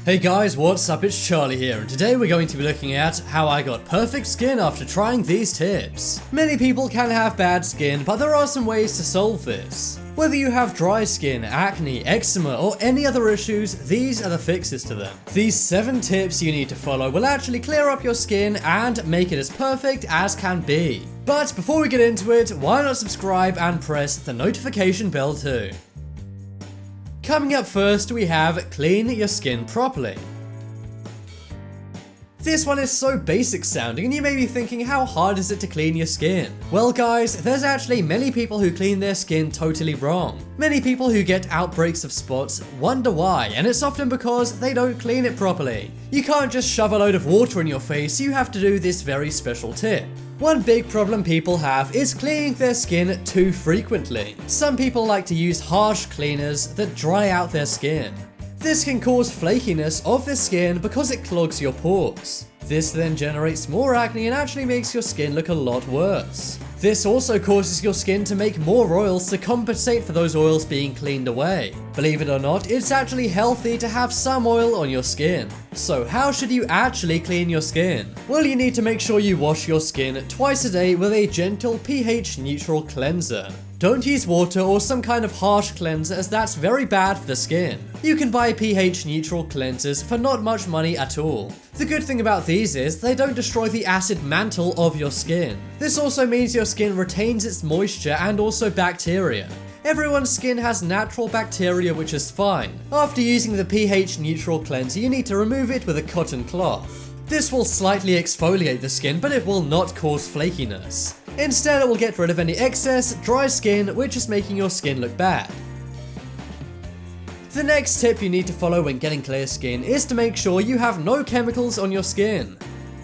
Hey guys, what's up? It's Charlie here, and today we're going to be looking at how I got perfect skin after trying these tips. Many people can have bad skin, but there are some ways to solve this. Whether you have dry skin, acne, eczema, or any other issues, these are the fixes to them. These 7 tips you need to follow will actually clear up your skin and make it as perfect as can be. But before we get into it, why not subscribe and press the notification bell too? Coming up first, we have clean your skin properly. This one is so basic sounding, and you may be thinking, how hard is it to clean your skin? Well guys, there's actually many people who clean their skin totally wrong. Many people who get outbreaks of spots wonder why, and it's often because they don't clean it properly. You can't just shove a load of water in your face, you have to do this very special tip. One big problem people have is cleaning their skin too frequently. Some people like to use harsh cleaners that dry out their skin. This can cause flakiness of the skin because it clogs your pores. This then generates more acne and actually makes your skin look a lot worse. This also causes your skin to make more oils to compensate for those oils being cleaned away. Believe it or not, it's actually healthy to have some oil on your skin. So how should you actually clean your skin? Well, you need to make sure you wash your skin twice a day with a gentle pH neutral cleanser. Don't use water or some kind of harsh cleanser, as that's very bad for the skin. You can buy pH neutral cleansers for not much money at all. The good thing about these is they don't destroy the acid mantle of your skin. This also means your skin retains its moisture and also bacteria. Everyone's skin has natural bacteria, which is fine. After using the pH neutral cleanser, you need to remove it with a cotton cloth. This will slightly exfoliate the skin, but it will not cause flakiness. Instead, it will get rid of any excess dry skin which is making your skin look bad. The next tip you need to follow when getting clear skin is to make sure you have no chemicals on your skin.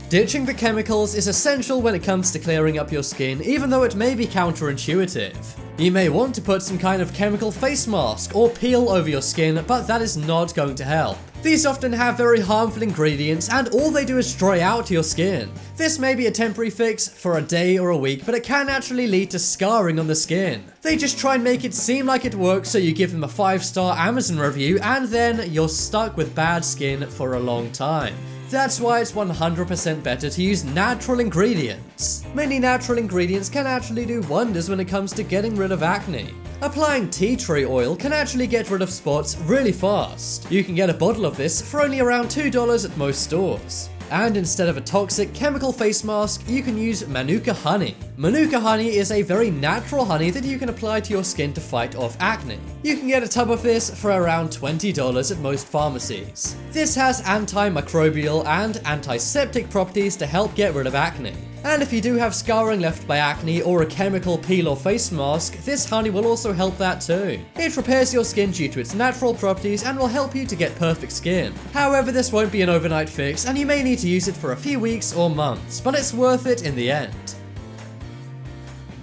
Ditching the chemicals is essential when it comes to clearing up your skin, even though it may be counterintuitive. You may want to put some kind of chemical face mask or peel over your skin, but that is not going to help. These often have very harmful ingredients, and all they do is dry out your skin. This may be a temporary fix for a day or a week, but it can actually lead to scarring on the skin. They just try and make it seem like it works, so you give them a 5-star Amazon review, and then you're stuck with bad skin for a long time. That's why it's 100% better to use natural ingredients. Many natural ingredients can actually do wonders when it comes to getting rid of acne. Applying tea tree oil can actually get rid of spots really fast. You can get a bottle of this for only around $2 at most stores. And instead of a toxic chemical face mask, you can use Manuka honey. Manuka honey is a very natural honey that you can apply to your skin to fight off acne. You can get a tub of this for around $20 at most pharmacies. This has antimicrobial and antiseptic properties to help get rid of acne. And if you do have scarring left by acne or a chemical peel or face mask, this honey will also help that too. It repairs your skin due to its natural properties and will help you to get perfect skin. However, this won't be an overnight fix, and you may need to use it for a few weeks or months, but it's worth it in the end.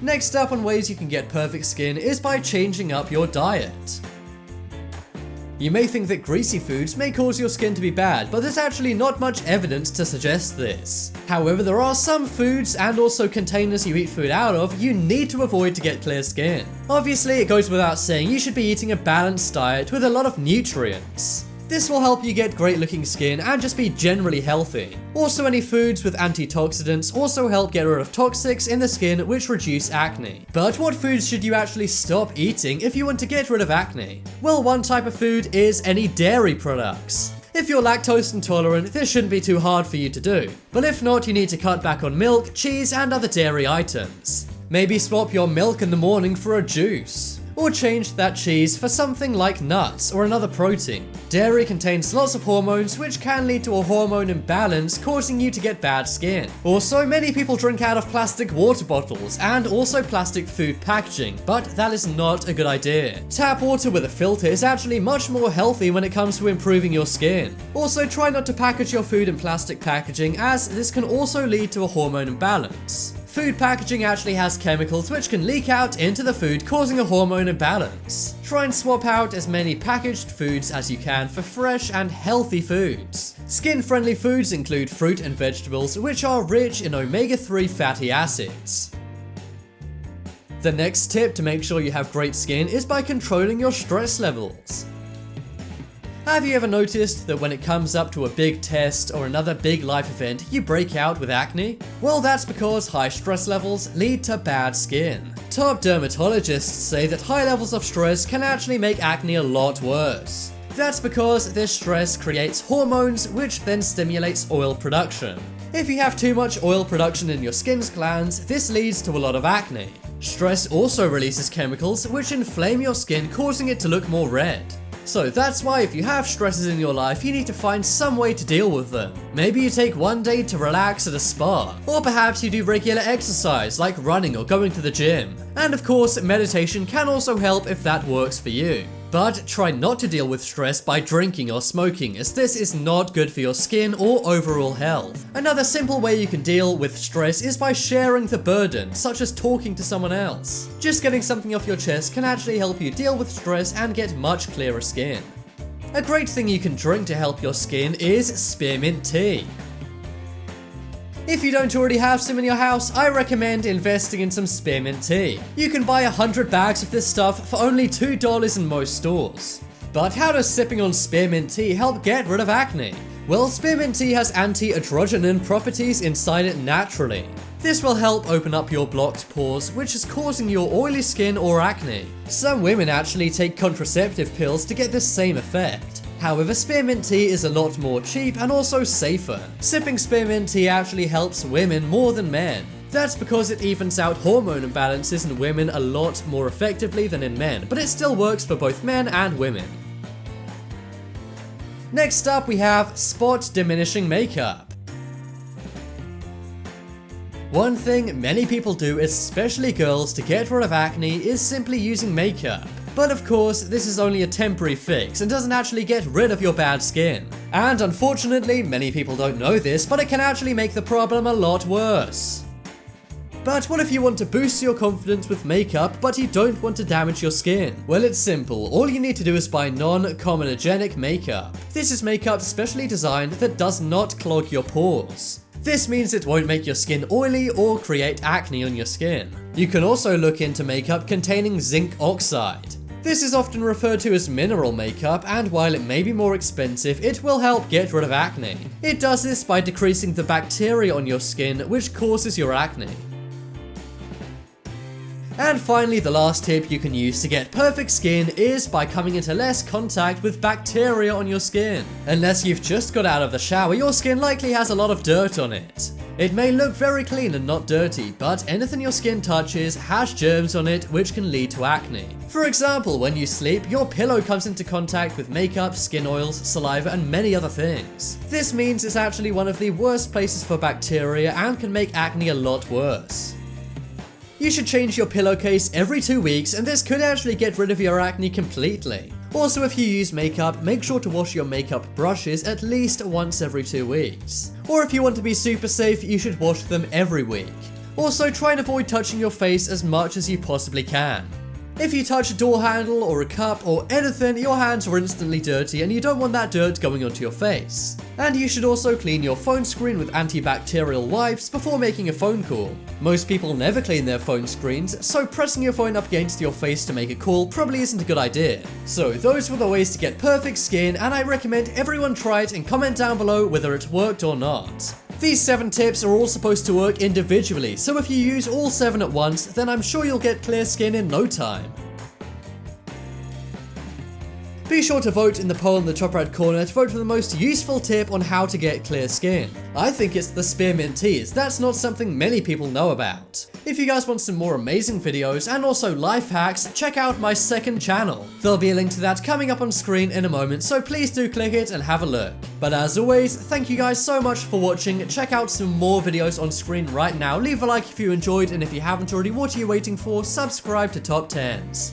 Next up on ways you can get perfect skin is by changing up your diet. You may think that greasy foods may cause your skin to be bad, but there's actually not much evidence to suggest this. However, there are some foods and also containers you eat food out of you need to avoid to get clear skin. Obviously, it goes without saying you should be eating a balanced diet with a lot of nutrients. This will help you get great looking skin and just be generally healthy. Also, any foods with antioxidants also help get rid of toxics in the skin which reduce acne. But what foods should you actually stop eating if you want to get rid of acne? Well, one type of food is any dairy products. If you're lactose intolerant, this shouldn't be too hard for you to do. But if not, you need to cut back on milk, cheese, and other dairy items. Maybe swap your milk in the morning for a juice. Or change that cheese for something like nuts or another protein. Dairy contains lots of hormones which can lead to a hormone imbalance, causing you to get bad skin. Also, many people drink out of plastic water bottles and also plastic food packaging, but that is not a good idea. Tap water with a filter is actually much more healthy when it comes to improving your skin. Also, try not to package your food in plastic packaging, as this can also lead to a hormone imbalance. Food packaging actually has chemicals which can leak out into the food, causing a hormone imbalance. Try and swap out as many packaged foods as you can for fresh and healthy foods. Skin-friendly foods include fruit and vegetables, which are rich in omega-3 fatty acids. The next tip to make sure you have great skin is by controlling your stress levels. Have you ever noticed that when it comes up to a big test or another big life event, you break out with acne? Well, that's because high stress levels lead to bad skin. Top dermatologists say that high levels of stress can actually make acne a lot worse. That's because this stress creates hormones, which then stimulates oil production. If you have too much oil production in your skin's glands, this leads to a lot of acne. Stress also releases chemicals which inflame your skin, causing it to look more red. So that's why if you have stresses in your life, you need to find some way to deal with them. Maybe you take one day to relax at a spa, or perhaps you do regular exercise like running or going to the gym. And of course, meditation can also help if that works for you. But try not to deal with stress by drinking or smoking, as this is not good for your skin or overall health. Another simple way you can deal with stress is by sharing the burden, such as talking to someone else. Just getting something off your chest can actually help you deal with stress and get much clearer skin. A great thing you can drink to help your skin is spearmint tea. If you don't already have some in your house, I recommend investing in some spearmint tea. You can buy 100 bags of this stuff for only $2 in most stores. But how does sipping on spearmint tea help get rid of acne? Well, spearmint tea has anti-androgenin properties inside it naturally. This will help open up your blocked pores, which is causing your oily skin or acne. Some women actually take contraceptive pills to get this same effect. However, spearmint tea is a lot more cheap and also safer. Sipping spearmint tea actually helps women more than men. That's because it evens out hormone imbalances in women a lot more effectively than in men, but it still works for both men and women. Next up, we have spot diminishing makeup. One thing many people do, especially girls, to get rid of acne is simply using makeup. But of course, this is only a temporary fix and doesn't actually get rid of your bad skin. And unfortunately, many people don't know this, but it can actually make the problem a lot worse. But what if you want to boost your confidence with makeup, but you don't want to damage your skin? Well, it's simple. All you need to do is buy non-comedogenic makeup. This is makeup specially designed that does not clog your pores. This means it won't make your skin oily or create acne on your skin. You can also look into makeup containing zinc oxide. This is often referred to as mineral makeup, and while it may be more expensive, it will help get rid of acne. It does this by decreasing the bacteria on your skin, which causes your acne. And finally, the last tip you can use to get perfect skin is by coming into less contact with bacteria on your skin. Unless you've just got out of the shower, your skin likely has a lot of dirt on it. It may look very clean and not dirty, but anything your skin touches has germs on it, which can lead to acne. For example, when you sleep, your pillow comes into contact with makeup, skin oils, saliva, and many other things. This means it's actually one of the worst places for bacteria and can make acne a lot worse. You should change your pillowcase every 2 weeks, and this could actually get rid of your acne completely. Also, if you use makeup, make sure to wash your makeup brushes at least once every 2 weeks. Or if you want to be super safe, you should wash them every week. Also, try and avoid touching your face as much as you possibly can. If you touch a door handle or a cup or anything, your hands are instantly dirty and you don't want that dirt going onto your face. And you should also clean your phone screen with antibacterial wipes before making a phone call. Most people never clean their phone screens, so pressing your phone up against your face to make a call probably isn't a good idea. So those were the ways to get perfect skin, and I recommend everyone try it and comment down below whether it worked or not. These 7 tips are all supposed to work individually, so if you use all 7 at once, then I'm sure you'll get clear skin in no time. Be sure to vote in the poll in the top right corner to vote for the most useful tip on how to get clear skin. I think it's the spearmint teas. That's not something many people know about. If you guys want some more amazing videos and also life hacks, check out my second channel. There'll be a link to that coming up on screen in a moment, so please do click it and have a look. But as always, thank you guys so much for watching. Check out some more videos on screen right now. Leave a like if you enjoyed, and if you haven't already, what are you waiting for? Subscribe to Top 10s.